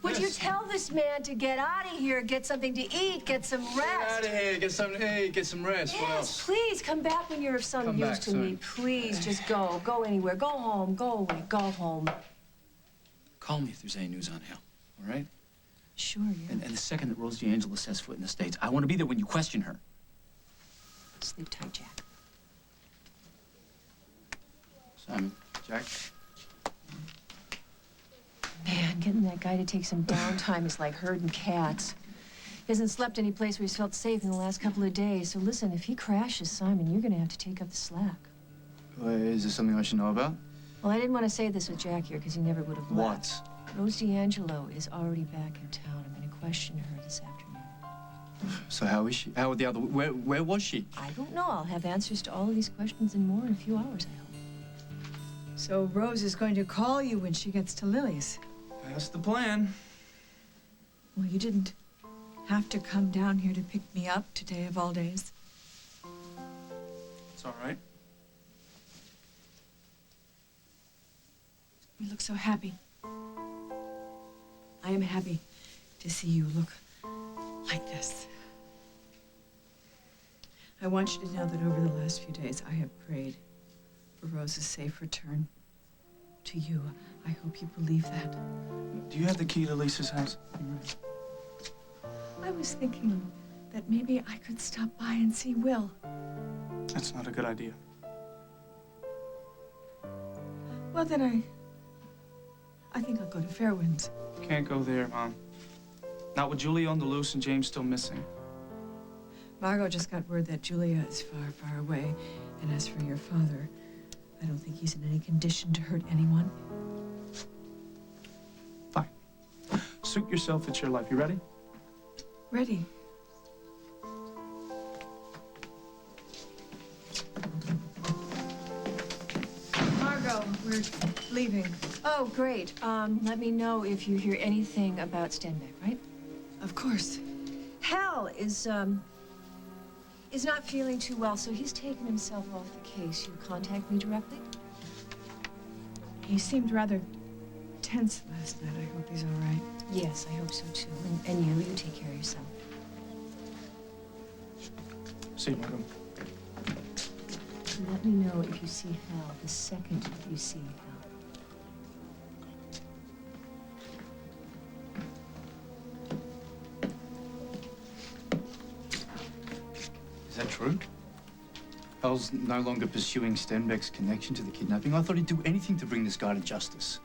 Would you tell this man to get out of here, get something to eat, get some rest? Get out of here, get something to eat, get some rest. Yes, What else? Please, come back when you're of some use to me. Please, just go. Go anywhere. Go home. Go away. Go home. Call me if there's any news on Hal, all right? Sure, yeah. And the second that Rose DeAngelo sets foot in the States, I want to be there when you question her. Sleep tight, Jack. Simon, Jack. Man, getting that guy to take some downtime is like herding cats. He hasn't slept any place where he's felt safe in the last couple of days. So listen, if he crashes, Simon, you're gonna have to take up the slack. Is there something I should know about? Well, I didn't want to say this with Jack here because he never would have left. What? Rose DeAngelo is already back in town. I'm gonna question her this afternoon. So how is she? How are the other? Where was she? I don't know. I'll have answers to all of these questions and more in a few hours, I hope. So Rose is going to call you when she gets to Lily's. That's the plan. Well, you didn't have to come down here to pick me up today of all days. It's all right. You look so happy. I am happy to see you look like this. I want you to know that over the last few days, I have prayed for Rose's safe return to you. I hope you believe that. Do you have the key to Lisa's house? I was thinking that maybe I could stop by and see Will. That's not a good idea. Well, then I think I'll go to Fairwinds. Can't go there, Mom. Not with Julia on the loose and James still missing. Margo just got word that Julia is far, far away. And as for your father, I don't think he's in any condition to hurt anyone. Fine. Suit yourself, it's your life. You ready? Ready. Margo, we're leaving. Oh, great. Let me know if you hear anything about Stenbeck, right? Of course. Hal is not feeling too well, so he's taken himself off the case. You contact me directly? He seemed rather tense last night. I hope he's all right. Yes, I hope so, too. And you take care of yourself. See you, Margo. Let me know if you see Hal the second you see Hal. Is that true? Hal's no longer pursuing Stenbeck's connection to the kidnapping. I thought he'd do anything to bring this guy to justice.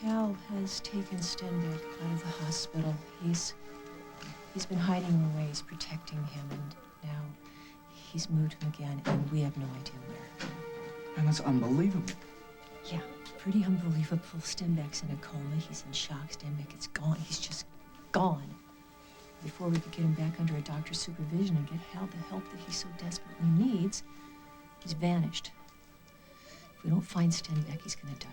Hal has taken Stenbeck out of the hospital. He's been hiding away. He's protecting him, and now he's moved him again, and we have no idea where. Man, that's unbelievable. Yeah, pretty unbelievable. Stenbeck's in a coma. He's in shock. Stenbeck is gone. He's just gone. Before we could get him back under a doctor's supervision and get Hal the help that he so desperately needs, he's vanished. If we don't find Stenbeck, he's gonna die.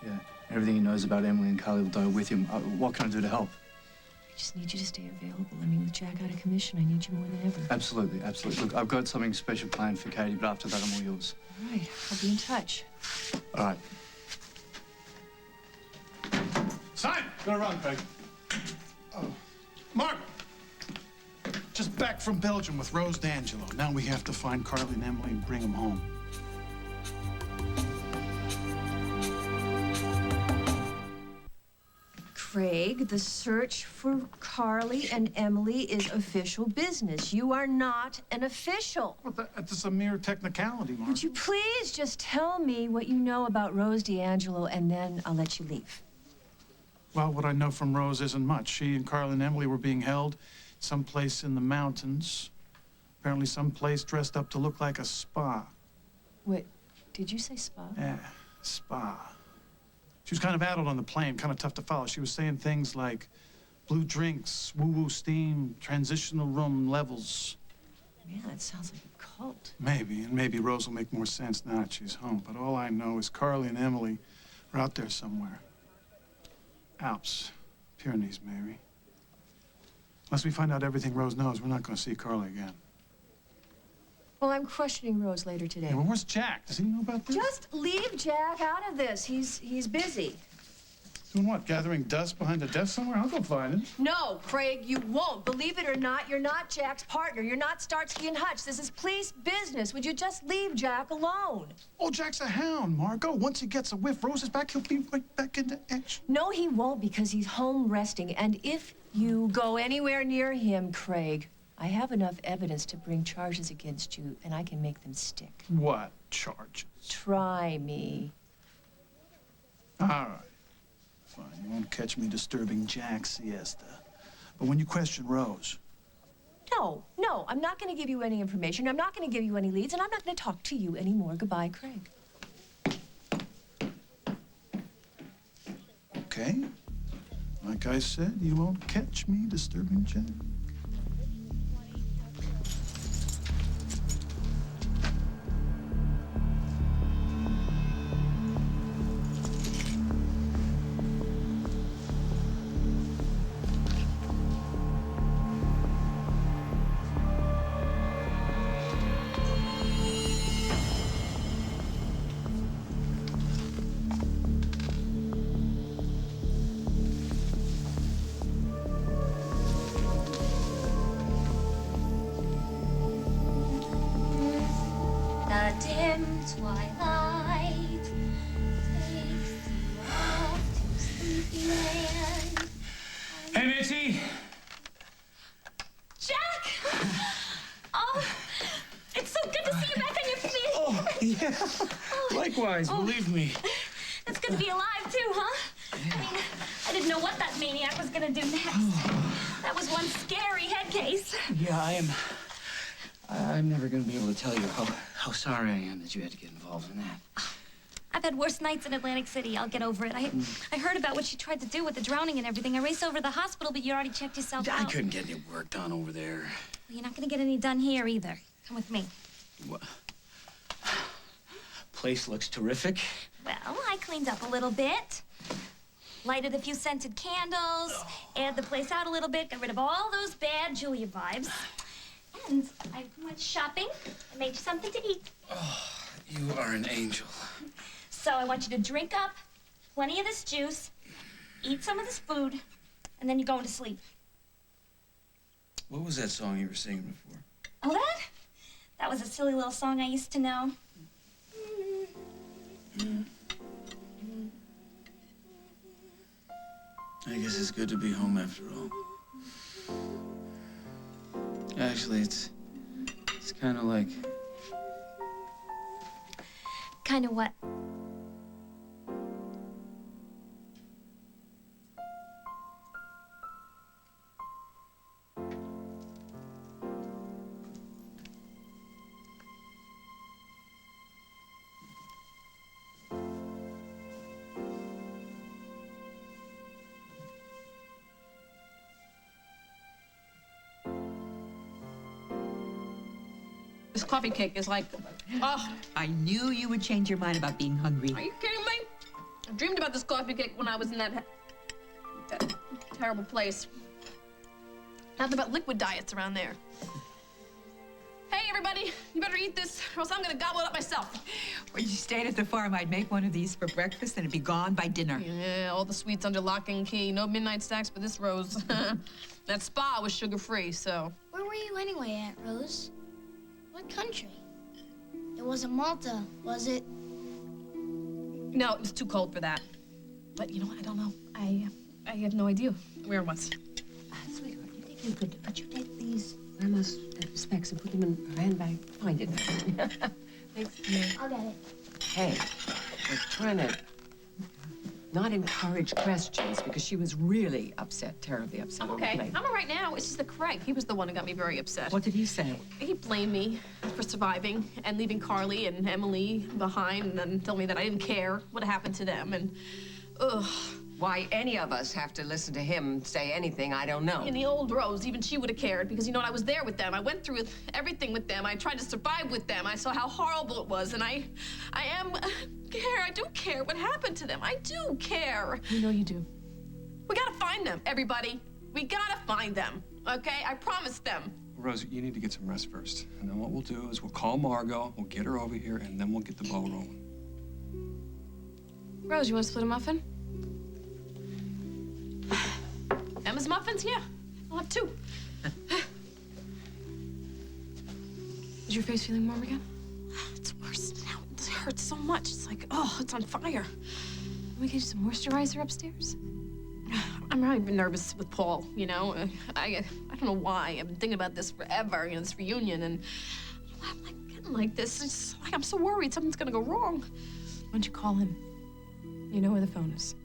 Yeah, everything he knows about Emily and Carly will die with him. What can I do to help? I just need you to stay available. I mean, with Jack out of commission, I need you more than ever. Absolutely, absolutely. Look, I've got something special planned for Katie, but after that, I'm all yours. All right, I'll be in touch. All right. Simon! Gonna run, Craig. Oh. Margo! Just back from Belgium with Rose DeAngelo. Now we have to find Carly and Emily and bring them home. Craig, the search for Carly and Emily is official business. You are not an official. Well, that's a mere technicality, Margo. Would you please just tell me what you know about Rose DeAngelo, and then I'll let you leave. Well, what I know from Rose isn't much. She and Carly and Emily were being held someplace in the mountains. Apparently someplace dressed up to look like a spa. Wait, did you say spa? Yeah, spa. She was kind of addled on the plane, kind of tough to follow. She was saying things like blue drinks, woo-woo steam, transitional room levels. Man, that sounds like a cult. Maybe, and maybe Rose will make more sense now that she's home. But all I know is Carly and Emily are out there somewhere. Alps, Pyrenees, maybe. Unless we find out everything Rose knows, we're not going to see Carly again. Well, I'm questioning Rose later today. Yeah, well, where's Jack? Does he know about this? Just leave Jack out of this. He's busy. Doing what? Gathering dust behind a desk somewhere? I'll go find it. No, Craig, you won't. Believe it or not, you're not Jack's partner. You're not Starsky and Hutch. This is police business. Would you just leave Jack alone? Oh, Jack's a hound, Margo. Once he gets a whiff, Rose is back, he'll be right back into action. No, he won't, because he's home resting. And if you go anywhere near him, Craig, I have enough evidence to bring charges against you, and I can make them stick. What charges? Try me. All right. Fine, you won't catch me disturbing Jack's siesta. But when you question Rose... No, I'm not going to give you any information. I'm not going to give you any leads, and I'm not going to talk to you anymore. Goodbye, Craig. Okay. Like I said, you won't catch me disturbing Jack. Twilight takes you off to sleepyland. Hey, Mitzi! Jack! Oh, it's so good to see you back on your feet. Oh, yeah. Likewise, believe me. It's good to be alive, too, huh? I mean, I didn't know what that maniac was gonna do next. That was one scary head case. Yeah, I'm never gonna be able to tell you how sorry I am that you had to get involved in that. I've had worse nights in Atlantic City. I'll get over it. I heard about what she tried to do with the drowning and everything. I raced over to the hospital, but you already checked yourself out. I couldn't get any work done over there. Well, you're not gonna get any done here either. Come with me. What? Place looks terrific. Well, I cleaned up a little bit. Lighted a few scented candles, aired the place out a little bit, got rid of all those bad Julia vibes. And I went shopping. I made you something to eat. Oh, you are an angel. So I want you to drink up plenty of this juice, eat some of this food, and then you're going to sleep. What was that song you were singing before? Oh, that? That was a silly little song I used to know. I guess it's good to be home after all. Actually, it's kind of like... Kind of what? This coffee cake is like, oh. I knew you would change your mind about being hungry. Are you kidding me? I dreamed about this coffee cake when I was in that terrible place. Nothing but liquid diets around there. Hey, everybody, you better eat this, or else I'm gonna gobble it up myself. When you stayed at the farm, I'd make one of these for breakfast and it'd be gone by dinner. Yeah, all the sweets under lock and key. No midnight snacks for this Rose. That spa was sugar-free, so. Where were you anyway, Aunt Rose? What country? It wasn't Malta, was it? No, it was too cold for that. But you know what? I don't know. I have no idea where it was. Sweetheart, you think you could you take these grandma's specs and put them in her handbag? Find it. Thanks. I'll get it. Hey, we're trying to not encourage questions because she was really upset, terribly upset. I'm over okay. the plane. I'm all right now. It's just that Craig, he was the one who got me very upset. What did he say? He blamed me for surviving and leaving Carly and Emily behind and then told me that I didn't care what happened to them and, ugh. Why any of us have to listen to him say anything, I don't know. In the old Rose, even she would have cared because, you know, I was there with them. I went through everything with them. I tried to survive with them. I saw how horrible it was, and I do care what happened to them. I do care. You know you do. We gotta find them, everybody. We gotta find them, okay? I promised them. Rose, you need to get some rest first. And then what we'll do is we'll call Margo, we'll get her over here, and then we'll get the ball rolling. Rose, you want to split a muffin? pajamas, muffins? Yeah, I'll have 2. Is your face feeling warm again? It's worse now. It hurts so much. It's like, oh, it's on fire. Can we get you some moisturizer upstairs? I'm really nervous with Paul, you know? I don't know why. I've been thinking about this forever, you know, this reunion, and I'm like getting like this. It's like I'm so worried something's gonna go wrong. Why don't you call him? You know where the phone is.